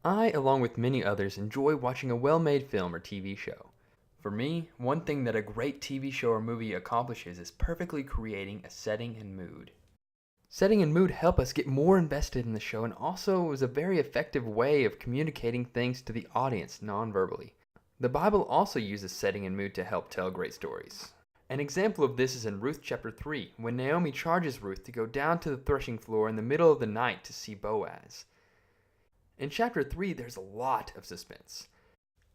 I, along with many others, enjoy watching a well-made film or TV show. For me, one thing that a great TV show or movie accomplishes is perfectly creating a setting and mood. Setting and mood help us get more invested in the show and also is a very effective way of communicating things to the audience non-verbally. The Bible also uses setting and mood to help tell great stories. An example of this is in Ruth chapter 3, when Naomi charges Ruth to go down to the threshing floor in the middle of the night to see Boaz. In chapter 3, there's a lot of suspense.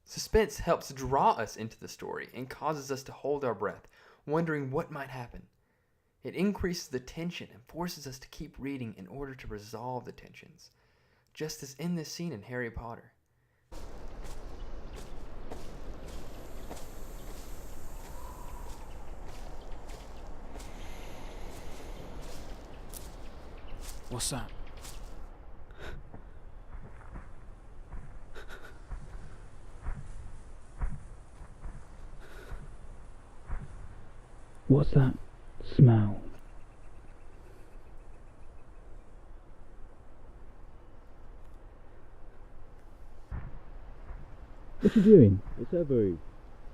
Suspense helps draw us into the story and causes us to hold our breath, wondering what might happen. It increases the tension and forces us to keep reading in order to resolve the tensions, just as in this scene in Harry Potter. What's that? What's that smell? What you doing? It's Imagery.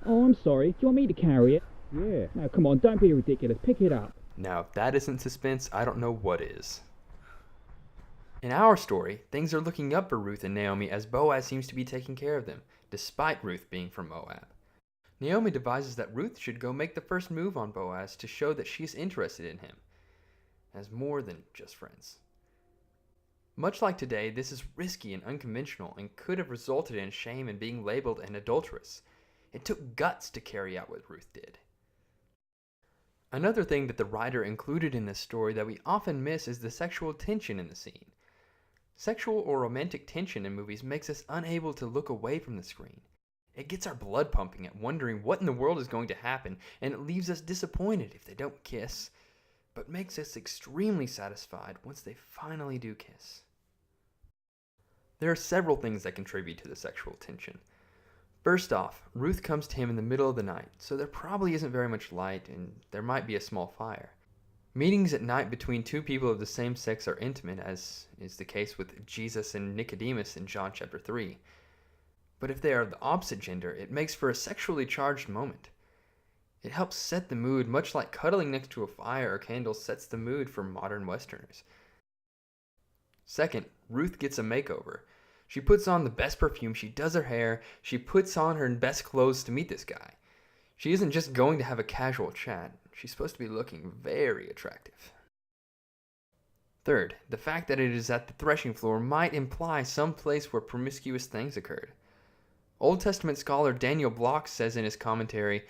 Oh, I'm sorry. Do you want me to carry it? Yeah. Now, come on, don't be ridiculous. Pick it up. Now, if that isn't suspense, I don't know what is. In our story, things are looking up for Ruth and Naomi as Boaz seems to be taking care of them, despite Ruth being from Moab. Naomi devises that Ruth should go make the first move on Boaz to show that she is interested in him, as more than just friends. Much like today, this is risky and unconventional and could have resulted in shame and being labeled an adulteress. It took guts to carry out what Ruth did. Another thing that the writer included in this story that we often miss is the sexual tension in the scene. Sexual or romantic tension in movies makes us unable to look away from the screen. It gets our blood pumping at wondering what in the world is going to happen, and it leaves us disappointed if they don't kiss, but makes us extremely satisfied once they finally do kiss. There are several things that contribute to the sexual tension. First off, Ruth comes to him in the middle of the night, so there probably isn't very much light and there might be a small fire. Meetings at night between two people of the same sex are intimate, as is the case with Jesus and Nicodemus in John chapter 3. But if they are the opposite gender, it makes for a sexually charged moment. It helps set the mood, much like cuddling next to a fire or candle sets the mood for modern Westerners. Second, Ruth gets a makeover. She puts on the best perfume, she does her hair, she puts on her best clothes to meet this guy. She isn't just going to have a casual chat, she's supposed to be looking very attractive. Third, the fact that it is at the threshing floor might imply some place where promiscuous things occurred. Old Testament scholar Daniel Block says in his commentary,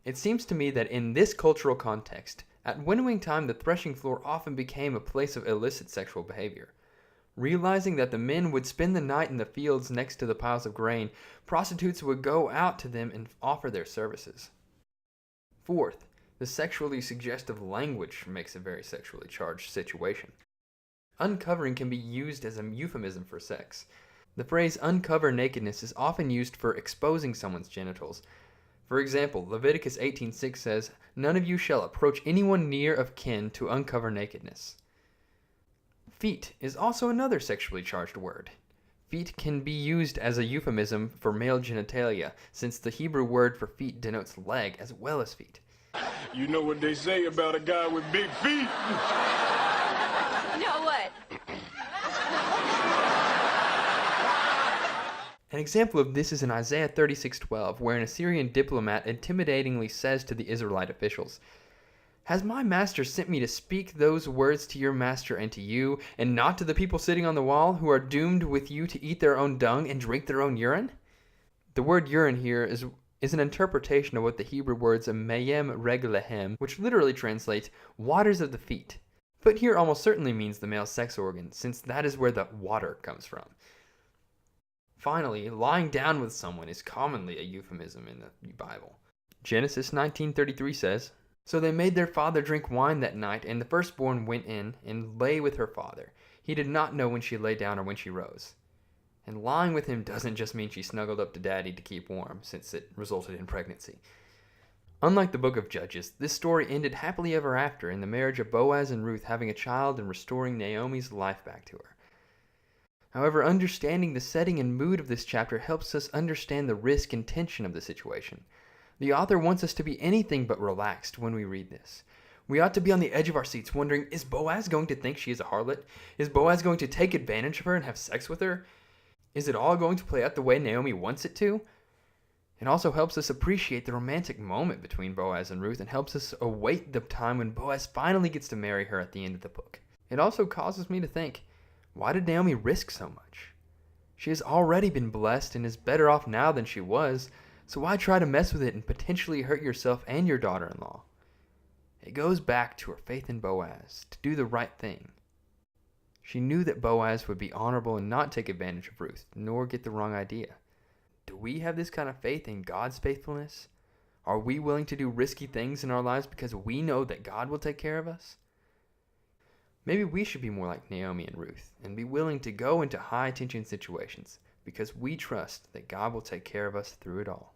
"It seems to me that in this cultural context, at winnowing time the threshing floor often became a place of illicit sexual behavior. Realizing that the men would spend the night in the fields next to the piles of grain, prostitutes would go out to them and offer their services." Fourth, the sexually suggestive language makes a very sexually charged situation. Uncovering can be used as a euphemism for sex. The phrase uncover nakedness is often used for exposing someone's genitals. For example, Leviticus 18:6 says, "None of you shall approach anyone near of kin to uncover nakedness." Feet is also another sexually charged word. Feet can be used as a euphemism for male genitalia, since the Hebrew word for feet denotes leg as well as feet. You know what they say about a guy with big feet? You know what? An example of this is in Isaiah 36:12, where an Assyrian diplomat intimidatingly says to the Israelite officials, "Has my master sent me to speak those words to your master and to you, and not to the people sitting on the wall, who are doomed with you to eat their own dung and drink their own urine?" The word urine here is an interpretation of what the Hebrew words mayem reglehem, which literally translates waters of the feet, but here almost certainly means the male sex organ, since that is where the water comes from. Finally, lying down with someone is commonly a euphemism in the Bible. Genesis 19:33 says, "So they made their father drink wine that night, and the firstborn went in and lay with her father. He did not know when she lay down or when she rose." And lying with him doesn't just mean she snuggled up to daddy to keep warm, since it resulted in pregnancy. Unlike the book of Judges, this story ended happily ever after in the marriage of Boaz and Ruth having a child and restoring Naomi's life back to her. However, understanding the setting and mood of this chapter helps us understand the risk and tension of the situation. The author wants us to be anything but relaxed when we read this. We ought to be on the edge of our seats wondering, is Boaz going to think she is a harlot? Is Boaz going to take advantage of her and have sex with her? Is it all going to play out the way Naomi wants it to? It also helps us appreciate the romantic moment between Boaz and Ruth and helps us await the time when Boaz finally gets to marry her at the end of the book. It also causes me to think, why did Naomi risk so much? She has already been blessed and is better off now than she was, so why try to mess with it and potentially hurt yourself and your daughter-in-law? It goes back to her faith in Boaz, to do the right thing. She knew that Boaz would be honorable and not take advantage of Ruth, nor get the wrong idea. Do we have this kind of faith in God's faithfulness? Are we willing to do risky things in our lives because we know that God will take care of us? Maybe we should be more like Naomi and Ruth and be willing to go into high-tension situations because we trust that God will take care of us through it all.